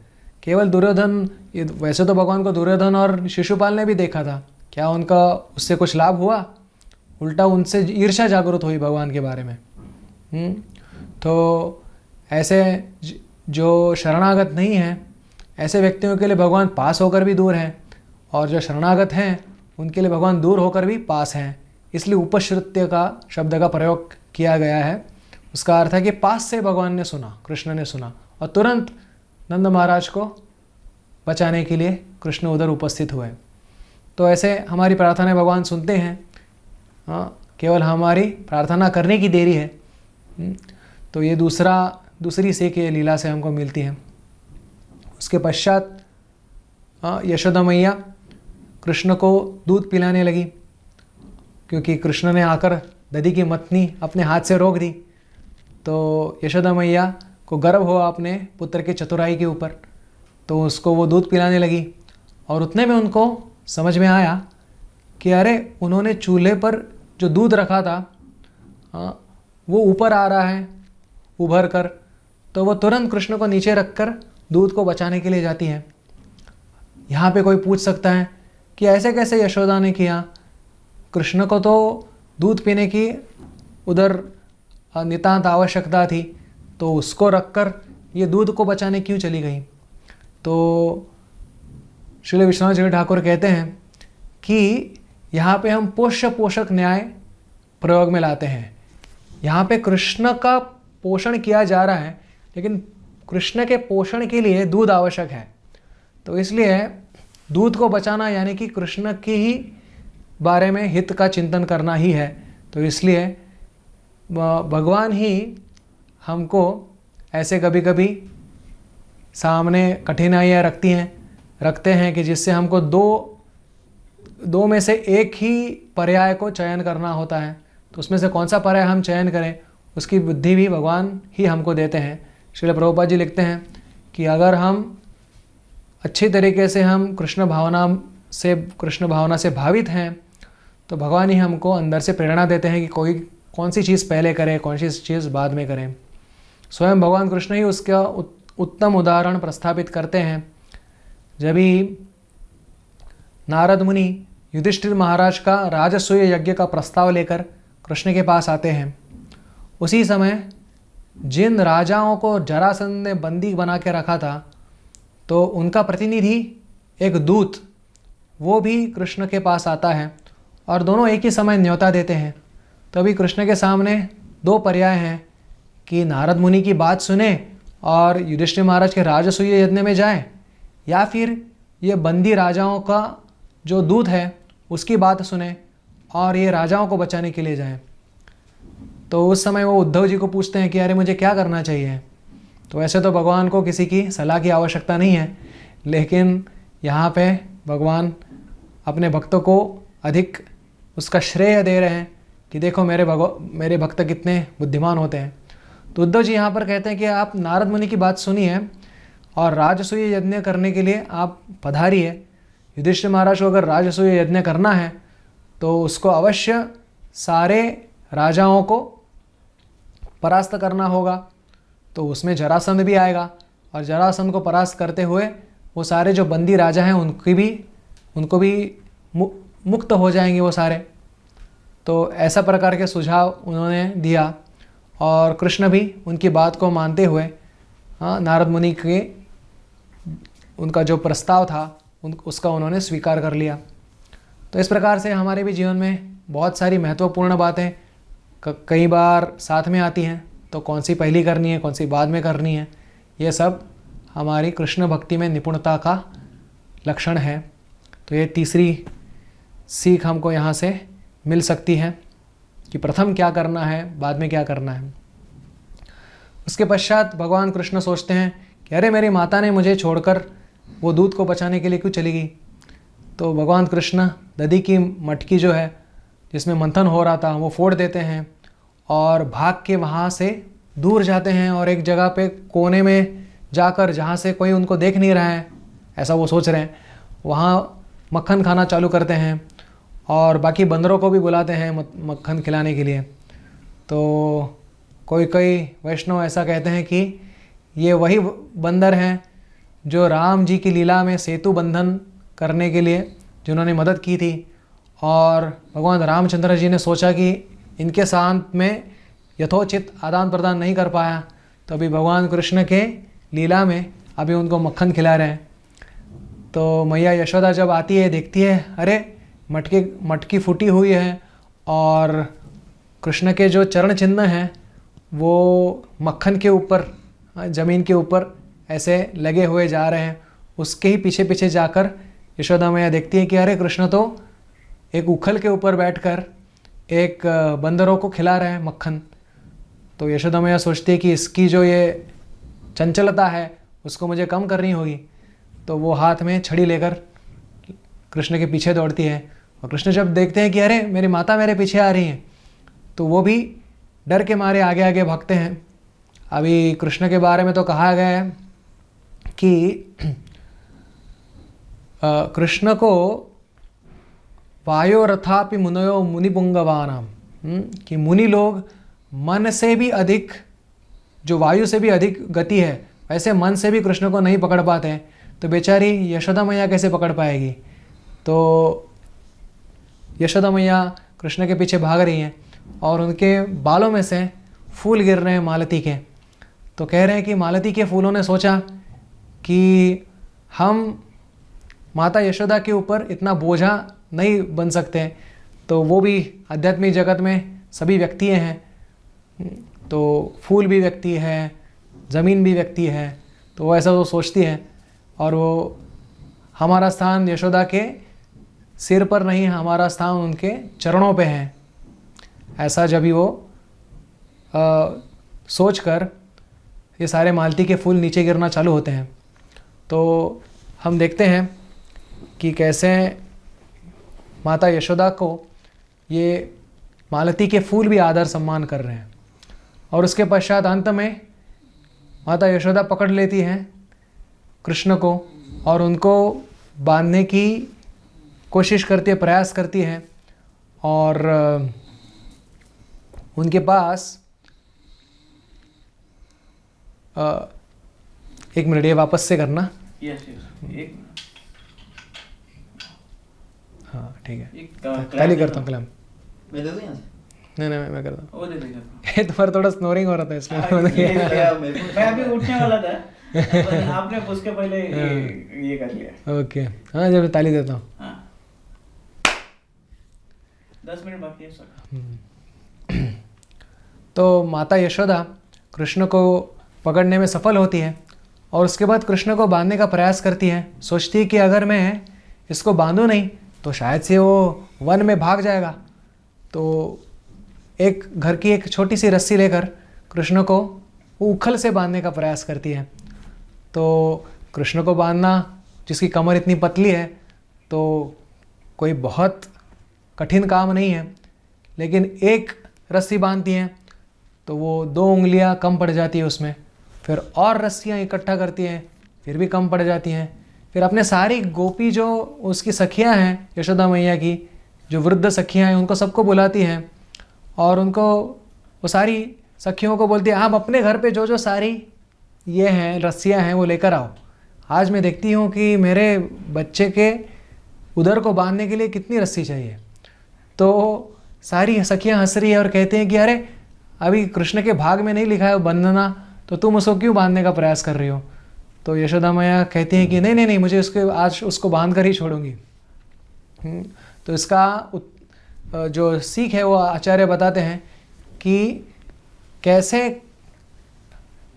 केवल दुर्योधन, वैसे तो भगवान को दुर्योधन और शिशुपाल ने भी देखा था, क्या उनका उससे कुछ लाभ हुआ? उल्टा उनसे ईर्ष्या जागृत हुई भगवान के बारे में। तो ऐसे जो शरणागत नहीं हैं, ऐसे व्यक्तियों के लिए भगवान पास होकर भी दूर हैं, और जो शरणागत हैं उनके लिए भगवान दूर होकर भी पास हैं। इसलिए उपश्रुत्य का शब्द का प्रयोग किया गया है। उसका अर्थ है कि पास से भगवान ने सुना, कृष्ण ने सुना, और तुरंत नंद महाराज को बचाने के लिए कृष्ण उधर उपस्थित हुए। तो ऐसे हमारी प्रार्थनाएं भगवान सुनते हैं। केवल हमारी प्रार्थना करने की देरी है। तो ये दूसरी सीख ये लीला से हमको मिलती है। उसके पश्चात यशोदा मैया कृष्ण को दूध पिलाने लगी, क्योंकि कृष्ण ने आकर दधी की मथनी अपने हाथ से रोक दी। तो यशोदा मैया को गर्व हुआ अपने पुत्र के चतुराई के ऊपर, तो उसको वो दूध पिलाने लगी। और उतने में उनको समझ में आया कि अरे उन्होंने चूल्हे पर जो दूध रखा था वो ऊपर आ रहा है उभर कर। तो वो तुरंत कृष्ण को नीचे रखकर दूध को बचाने के लिए जाती है। यहाँ पे कोई पूछ सकता है कि ऐसे कैसे यशोदा ने किया? कृष्ण को तो दूध पीने की उधर नितांत आवश्यकता थी, तो उसको रखकर ये दूध को बचाने क्यों चली गई? तो श्री विश्वनाथ जी ठाकुर कहते हैं कि यहाँ पे हम पोष्य पोषक न्याय प्रयोग में लाते हैं। यहाँ पे कृष्ण का पोषण किया जा रहा है, लेकिन कृष्ण के पोषण के लिए दूध आवश्यक है। तो इसलिए दूध को बचाना यानी कि कृष्ण के ही बारे में हित का चिंतन करना ही है। तो इसलिए भगवान ही हमको ऐसे कभी कभी सामने कठिनाइयाँ रखते हैं कि जिससे हमको दो में से एक ही पर्याय को चयन करना होता है। तो उसमें से कौन सा पर्याय हम चयन करें, उसकी बुद्धि भी भगवान ही हमको देते हैं। श्रील प्रभुपाद जी लिखते हैं कि अगर हम अच्छी तरीके से हम कृष्ण भावना से भावित हैं तो भगवान ही हमको अंदर से प्रेरणा देते हैं कि कौन सी चीज़ पहले करें, कौन सी चीज़ बाद में करें। स्वयं भगवान कृष्ण ही उसका उत्तम उदाहरण प्रस्थापित करते हैं। जब ही नारद मुनि युधिष्ठिर महाराज का राजसूय यज्ञ का प्रस्ताव लेकर कृष्ण के पास आते हैं, उसी समय जिन राजाओं को जरासंध ने बंदी बना के रखा था, तो उनका प्रतिनिधि एक दूत वो भी कृष्ण के पास आता है और दोनों एक ही समय न्योता देते हैं। तभी कृष्ण के सामने दो पर्याय हैं कि नारद मुनि की बात सुने और युधिष्ठिर महाराज के राजसूय यज्ञ में जाएं, या फिर ये बंदी राजाओं का जो दूत है उसकी बात सुने और ये राजाओं को बचाने के लिए जाएं। तो उस समय वो उद्धव जी को पूछते हैं कि अरे मुझे क्या करना चाहिए। तो वैसे तो भगवान को किसी की सलाह की आवश्यकता नहीं है, लेकिन यहाँ पे भगवान अपने भक्तों को अधिक उसका श्रेय दे रहे हैं कि देखो मेरे भक्त कितने बुद्धिमान होते हैं। तो उद्धव जी यहाँ पर कहते हैं कि आप नारद मुनि की बात सुनिए और राजसूय यज्ञ करने के लिए आप पधारिए। युधिष्ठिर महाराज को अगर राजसूय यज्ञ करना है तो उसको अवश्य सारे राजाओं को परास्त करना होगा। तो उसमें जरासंध भी आएगा और जरासंध को परास्त करते हुए वो सारे जो बंदी राजा हैं उनको भी मुक्त हो जाएंगे वो सारे। तो ऐसा प्रकार के सुझाव उन्होंने दिया और कृष्ण भी उनकी बात को मानते हुए नारद मुनि के उनका जो प्रस्ताव था उसका उन्होंने स्वीकार कर लिया। तो इस प्रकार से हमारे भी जीवन में बहुत सारी महत्वपूर्ण बातें कई बार साथ में आती हैं। तो कौन सी पहली करनी है, कौन सी बाद में करनी है, ये सब हमारी कृष्ण भक्ति में निपुणता का लक्षण है। तो ये तीसरी सीख हमको यहाँ से मिल सकती है कि प्रथम क्या करना है, बाद में क्या करना है। उसके पश्चात भगवान कृष्ण सोचते हैं कि अरे मेरी माता ने मुझे छोड़कर वो दूध को बचाने के लिए क्यों चली गई। तो भगवान कृष्ण दधी की मटकी जो है जिसमें मंथन हो रहा था वो फोड़ देते हैं और भाग के वहाँ से दूर जाते हैं और एक जगह पे कोने में जाकर, जहाँ से कोई उनको देख नहीं रहा है ऐसा वो सोच रहे हैं, वहाँ मक्खन खाना चालू करते हैं और बाकी बंदरों को भी बुलाते हैं मक्खन खिलाने के लिए। तो कोई वैष्णव ऐसा कहते हैं कि ये वही बंदर हैं जो राम जी की लीला में सेतु बंधन करने के लिए जिन्होंने मदद की थी, और भगवान रामचंद्र जी ने सोचा कि इनके साथ में यथोचित आदान प्रदान नहीं कर पाया, तो अभी भगवान कृष्ण के लीला में अभी उनको मक्खन खिला रहे हैं। तो मैया यशोदा जब आती है देखती है अरे मटकी फूटी हुई है और कृष्ण के जो चरण चिन्ह हैं वो मक्खन के ऊपर, ज़मीन के ऊपर ऐसे लगे हुए जा रहे हैं। उसके ही पीछे पीछे जाकर यशोदा मैया देखती है कि अरे कृष्ण तो एक उखल के ऊपर बैठकर एक बंदरों को खिला रहे हैं मक्खन। तो यशोदा मैया सोचती है कि इसकी जो ये चंचलता है उसको मुझे कम करनी होगी। तो वो हाथ में छड़ी लेकर कृष्ण के पीछे दौड़ती है और कृष्ण जब देखते हैं कि अरे मेरी माता मेरे पीछे आ रही हैं, तो वो भी डर के मारे आगे आगे भागते हैं। अभी कृष्ण के बारे में तो कहा गया है कि कृष्ण को वायोरथापि मुनयो मुनिपुंगवानाम, कि मुनि लोग मन से भी अधिक, जो वायु से भी अधिक गति है वैसे मन से भी कृष्ण को नहीं पकड़ पाते हैं। तो बेचारी यशोदा मैया कैसे पकड़ पाएगी। तो यशोदा मैया कृष्ण के पीछे भाग रही हैं और उनके बालों में से फूल गिर रहे हैं मालती के। तो कह रहे हैं कि मालती के फूलों ने सोचा कि हम माता यशोदा के ऊपर इतना बोझा नहीं बन सकते, तो वो भी आध्यात्मिक जगत में सभी व्यक्ति हैं, तो फूल भी व्यक्ति है, ज़मीन भी व्यक्ति है, तो वो ऐसा वो सोचती है और वो हमारा स्थान यशोदा के सिर पर नहीं, हमारा स्थान उनके चरणों पे है, ऐसा जब भी वो सोच कर ये सारे मालती के फूल नीचे गिरना चालू होते हैं। तो हम देखते हैं कि कैसे माता यशोदा को ये मालती के फूल भी आदर सम्मान कर रहे हैं। और उसके पश्चात अंत में माता यशोदा पकड़ लेती हैं कृष्ण को और उनको बांधने की कोशिश करती है, प्रयास करती है। और उनके पास एक मिनट, ये वापस से करना। यस एक, हाँ ठीक है, ताली करता हूँ कलम। मैं दे दूं यहाँ से? नहीं मैं करता हूँ। वो दे देगा। ये तुम्हारा थोड़ा स्नोरिंग हो रहा था इसलिए मैं अभी उठने वाला था, आपने उसके पहले ये कर लिया। ओके, हाँ जब ताली देता हूँ। हाँ 10 मिनट बाकी है सर। तो माता यशोदा कृष्ण को पकड़ने में सफल होती है और उसके बाद कृष्ण को बांधने का प्रयास करती है। सोचती है कि अगर मैं इसको बांधूं नहीं तो शायद से वो वन में भाग जाएगा। तो एक घर की एक छोटी सी रस्सी लेकर कृष्ण को उखल से बांधने का प्रयास करती है। तो कृष्ण को बांधना, जिसकी कमर इतनी पतली है, तो कोई बहुत कठिन काम नहीं है, लेकिन एक रस्सी बांधती हैं तो वो 2 उंगलियां कम पड़ जाती है उसमें। फिर और रस्सियां इकट्ठा करती हैं, फिर भी कम पड़ जाती हैं। फिर अपने सारी गोपी जो उसकी सखियां हैं यशोदा मैया की, जो वृद्ध सखियां हैं, उनको सबको बुलाती हैं और उनको वो सारी सखियों को बोलती है आप अपने घर पे जो जो सारी ये हैं रस्सियां हैं वो लेकर आओ। आज मैं देखती हूँ कि मेरे बच्चे के उदर को बांधने के लिए कितनी रस्सी चाहिए। तो सारी सखियां हंस रही है और कहते हैं कि अरे अभी कृष्ण के भाग में नहीं लिखा है बंधना, तो तुम उसको क्यों बांधने का प्रयास कर रही हो। तो यशोदा मैया कहती हैं कि नहीं मुझे आज उसको बांध कर ही छोड़ूंगी। तो इसका जो सीख है वो आचार्य बताते हैं कि कैसे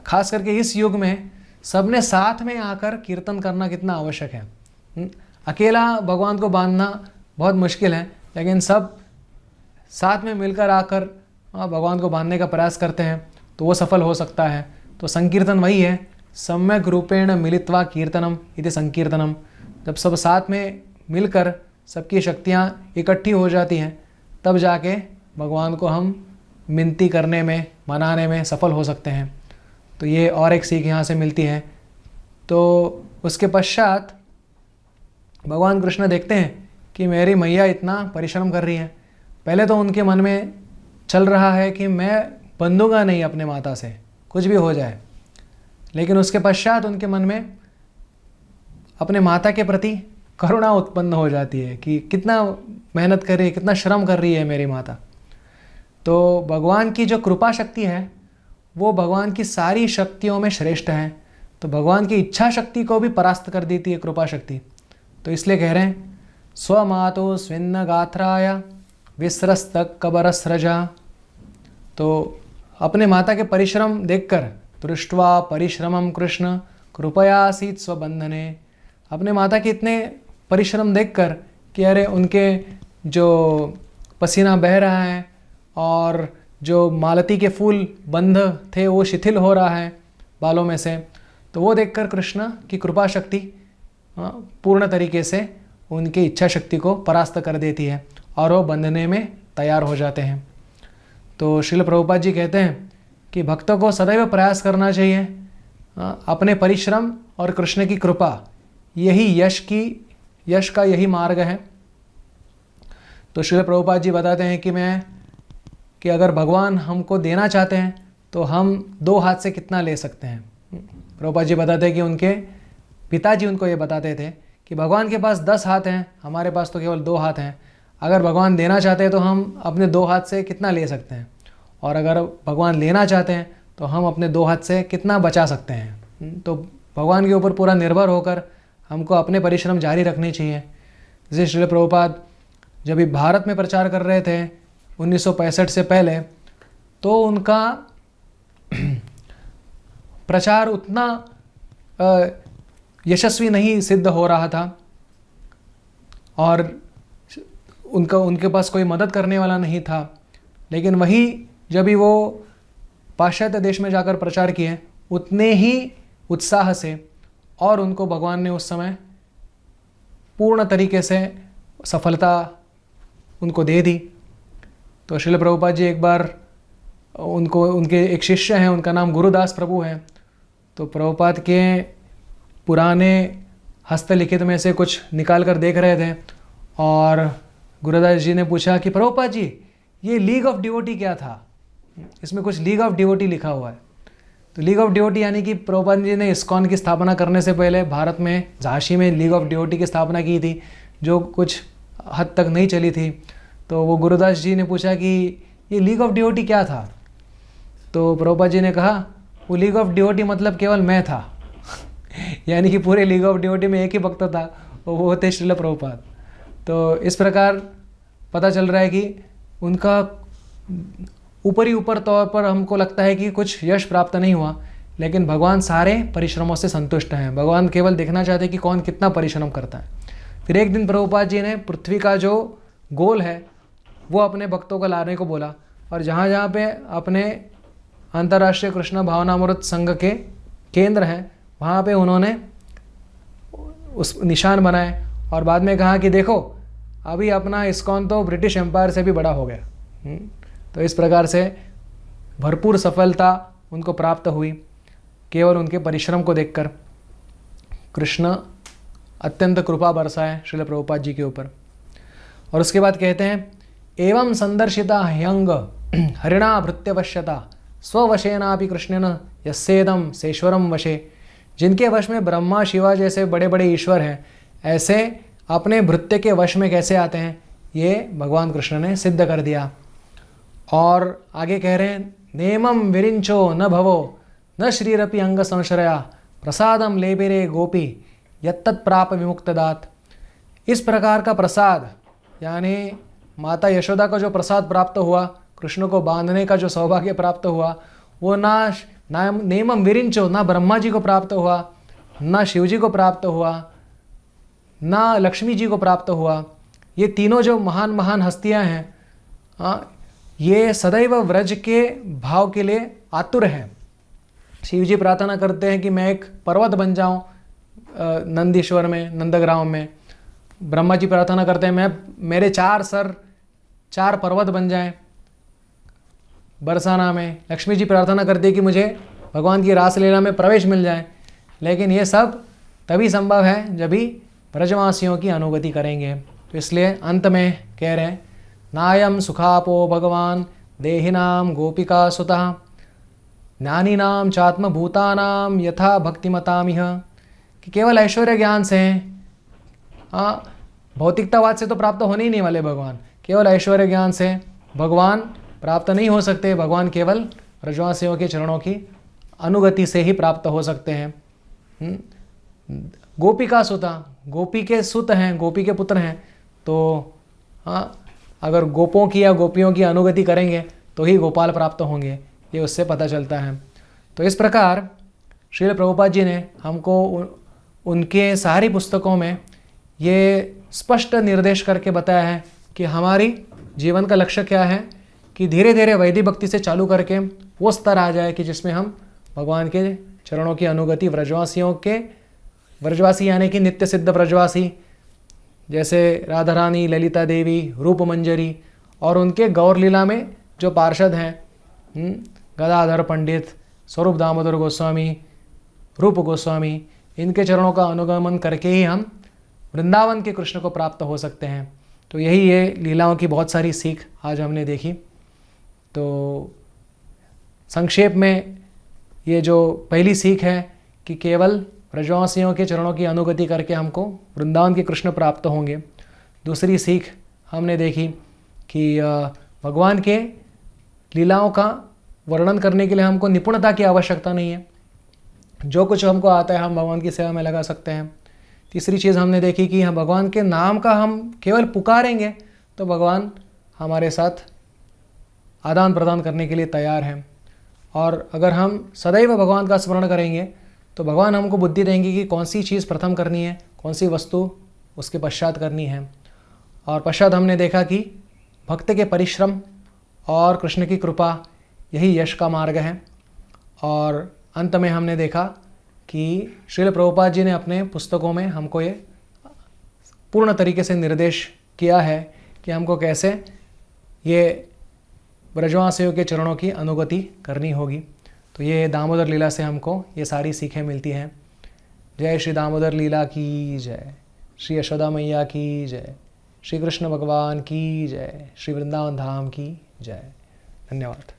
खास करके इस युग में सबने साथ में आकर कीर्तन करना कितना आवश्यक है। अकेला भगवान को बांधना बहुत मुश्किल है, लेकिन सब साथ में मिलकर आकर भगवान को बांधने का प्रयास करते हैं तो वो सफल हो सकता है। तो संकीर्तन वही है, सम्यक रूपेण मिलित्वा कीर्तनम इति संकीर्तनम। जब सब साथ में मिलकर सबकी शक्तियाँ इकट्ठी हो जाती हैं तब जाके भगवान को हम मिनती करने में, मनाने में सफल हो सकते हैं। तो ये और एक सीख यहाँ से मिलती है। तो उसके पश्चात भगवान कृष्ण देखते हैं कि मेरी मैया इतना परिश्रम कर रही है। पहले तो उनके मन में चल रहा है कि मैं बंधूंगा नहीं अपने माता से, कुछ भी हो जाए। लेकिन उसके पश्चात उनके मन में अपने माता के प्रति करुणा उत्पन्न हो जाती है कि कितना मेहनत कर रही है, कितना श्रम कर रही है मेरी माता। तो भगवान की जो कृपा शक्ति है वो भगवान की सारी शक्तियों में श्रेष्ठ है। तो भगवान की इच्छा शक्ति को भी परास्त कर देती है कृपा शक्ति। तो इसलिए कह रहे हैं स्वमातो स्विन्न गात्राय विस्रस्तक कबरस्रजा। तो अपने माता के परिश्रम देखकर दृष्ट्वा परिश्रमम कृष्ण कृपयासीत स्वबंधने। अपने माता के इतने परिश्रम देखकर कि अरे उनके जो पसीना बह रहा है और जो मालती के फूल बंध थे वो शिथिल हो रहा है बालों में से, तो वो देखकर कृष्ण की कृपा शक्ति पूर्ण तरीके से उनकी इच्छा शक्ति को परास्त कर देती है और वो बंधने में तैयार हो जाते हैं। तो श्रील प्रभुपाद जी कहते हैं कि भक्तों को सदैव प्रयास करना चाहिए अपने परिश्रम और कृष्ण की कृपा, यही यश का यही मार्ग है। तो श्रील प्रभुपाद जी बताते हैं कि अगर भगवान हमको देना चाहते हैं तो हम 2 हाथ से कितना ले सकते हैं। प्रभुपाद जी बताते हैं कि उनके पिताजी उनको ये बताते थे कि भगवान के पास 10 हाथ हैं, हमारे पास तो केवल 2 हाथ हैं। अगर भगवान देना चाहते हैं तो हम अपने 2 हाथ से कितना ले सकते हैं, और अगर भगवान लेना चाहते हैं तो हम अपने 2 हाथ से कितना बचा सकते हैं। तो भगवान के ऊपर पूरा निर्भर होकर हमको अपने परिश्रम जारी रखने चाहिए। जैसे श्रील प्रभुपाद जब भी भारत में प्रचार कर रहे थे 1965 से पहले, तो उनका प्रचार उतना यशस्वी नहीं सिद्ध हो रहा था और उनके पास कोई मदद करने वाला नहीं था। लेकिन वही जब भी वो पाश्चात्य देश में जाकर प्रचार किए, उतने ही उत्साह से और उनको भगवान ने उस समय पूर्ण तरीके से सफलता उनको दे दी। तो श्रील प्रभुपाद जी एक बार उनके एक शिष्य हैं, उनका नाम गुरुदास प्रभु है। तो प्रभुपाद के पुराने हस्तलिखित में से कुछ निकाल कर देख रहे थे और गुरुदास जी ने पूछा कि प्रभुपाद जी, ये लीग ऑफ डिवोटी क्या था? इसमें कुछ लीग ऑफ डिवोटी लिखा हुआ है। तो लीग ऑफ डिवोटी यानी कि प्रभुपाद जी ने इस्कॉन की स्थापना करने से पहले भारत में झांसी में लीग ऑफ डिवोटी की स्थापना की थी, जो कुछ हद तक नहीं चली थी। तो वो गुरुदास जी ने पूछा कि ये लीग ऑफ डिवोटी क्या था? तो प्रभुपाद जी ने कहा, वो लीग ऑफ डिवोटी मतलब केवल मैं था। यानी कि पूरे लीग ऑफ डिवोटी में एक ही भक्त था, वो थे श्रील प्रभुपाद। तो इस प्रकार पता चल रहा है कि उनका ऊपर तौर पर हमको लगता है कि कुछ यश प्राप्त नहीं हुआ, लेकिन भगवान सारे परिश्रमों से संतुष्ट हैं। भगवान केवल देखना चाहते हैं कि कौन कितना परिश्रम करता है। फिर एक दिन प्रभुपाद जी ने पृथ्वी का जो गोल है वो अपने भक्तों को लाने को बोला, और जहाँ जहाँ पे अपने अंतर्राष्ट्रीय कृष्ण भावनामृत संघ के केंद्र हैं, वहाँ पे उन्होंने उस निशान बनाए और बाद में कहा कि देखो, अभी अपना इस्कॉन तो ब्रिटिश एम्पायर से भी बड़ा हो गया। तो इस प्रकार से भरपूर सफलता उनको प्राप्त हुई केवल उनके परिश्रम को देखकर। कृष्ण अत्यंत कृपा बरसाए श्रील प्रभुपाद जी के ऊपर। और उसके बाद कहते हैं, एवं संदर्शिता ह्यंग हरिणा भृत्यवश्यता स्ववशेनापि कृष्णेन यस्येदम सेश्वरम वशे। जिनके वश में ब्रह्मा शिवा जैसे बड़े बड़े ईश्वर हैं, ऐसे अपने भृत्य के वश में कैसे आते हैं, ये भगवान कृष्ण ने सिद्ध कर दिया। और आगे कह रहे हैं, नेमं विरिंचो न भवो न श्रीरपि अंग संशरया प्रसादम लेबेरे गोपी यत्तत् प्राप विमुक्तदात। इस प्रकार का प्रसाद, यानी माता यशोदा का जो प्रसाद प्राप्त हुआ, कृष्ण को बांधने का जो सौभाग्य प्राप्त हुआ, वो ना नेमम विरिंचो, ना ब्रह्मा जी को प्राप्त हुआ, ना शिव जी को प्राप्त हुआ, ना लक्ष्मी जी को प्राप्त हुआ। ये तीनों जो महान महान हस्तियां हैं, ये सदैव व्रज के भाव के लिए आतुर हैं। शिव जी प्रार्थना करते हैं कि मैं एक पर्वत बन जाऊं नंदीश्वर में, नंदग्राम में। ब्रह्मा जी प्रार्थना करते हैं मेरे 4 सर 4 पर्वत बन जाएं बरसाना में। लक्ष्मी जी प्रार्थना करती है कि मुझे भगवान की रासलीला में प्रवेश मिल जाए। लेकिन ये सब तभी संभव है जब भी ब्रजवासियों की अनुगति करेंगे। तो इसलिए अंत में कह रहे हैं, नायम सुखापो भगवान देहिनाम गोपिका सुतः ज्ञानीनाम चात्मभूतानाम यथा भक्तिमतामिह। कि केवल ऐश्वर्य ज्ञान से, भौतिकतावाद से तो प्राप्त होने ही नहीं वाले भगवान। केवल ऐश्वर्य ज्ञान से भगवान प्राप्त नहीं हो सकते। भगवान केवल ब्रजवासियों के चरणों की अनुगति से ही प्राप्त हो सकते हैं। गोपिका सुता, गोपी के सुत हैं, गोपी के पुत्र हैं। तो अगर गोपों की या गोपियों की अनुगति करेंगे तो ही गोपाल प्राप्त होंगे, ये उससे पता चलता है। तो इस प्रकार श्रील प्रभुपाद जी ने हमको उनके सारी पुस्तकों में ये स्पष्ट निर्देश करके बताया है कि हमारी जीवन का लक्ष्य क्या है, कि धीरे धीरे वैदिक भक्ति से चालू करके वो स्तर आ जाए कि जिसमें हम भगवान के चरणों की अनुगति व्रजवासियों के, व्रजवासी यानी कि नित्य सिद्ध व्रजवासी जैसे राधा रानी, ललिता देवी, रूप मंजरी, और उनके गौर लीला में जो पार्षद हैं गदाधर पंडित, स्वरूप दामोदर गोस्वामी, रूप गोस्वामी, इनके चरणों का अनुगमन करके ही हम वृंदावन के कृष्ण को प्राप्त हो सकते हैं। तो यही ये लीलाओं की बहुत सारी सीख आज हमने देखी। तो संक्षेप में ये जो पहली सीख है कि केवल ब्रजवासियों के चरणों की अनुगति करके हमको वृंदावन के कृष्ण प्राप्त होंगे। दूसरी सीख हमने देखी कि भगवान के लीलाओं का वर्णन करने के लिए हमको निपुणता की आवश्यकता नहीं है, जो कुछ हमको आता है हम भगवान की सेवा में लगा सकते हैं। तीसरी चीज़ हमने देखी कि हम भगवान के नाम का हम केवल पुकारेंगे तो भगवान हमारे साथ आदान प्रदान करने के लिए तैयार हैं। और अगर हम सदैव भगवान का स्मरण करेंगे तो भगवान हमको बुद्धि देंगे कि कौन सी चीज़ प्रथम करनी है, कौन सी वस्तु उसके पश्चात करनी है। और पश्चात हमने देखा कि भक्त के परिश्रम और कृष्ण की कृपा यही यश का मार्ग है। और अंत में हमने देखा कि श्रील प्रभुपाद जी ने अपने पुस्तकों में हमको ये पूर्ण तरीके से निर्देश किया है कि हमको कैसे ये ब्रजवासियों के चरणों की अनुगति करनी होगी। तो ये दामोदर लीला से हमको ये सारी सीखें मिलती हैं। जय श्री दामोदर लीला की जय, श्री यशोदा मैया की जय, श्री कृष्ण भगवान की जय, श्री वृंदावन धाम की जय। धन्यवाद।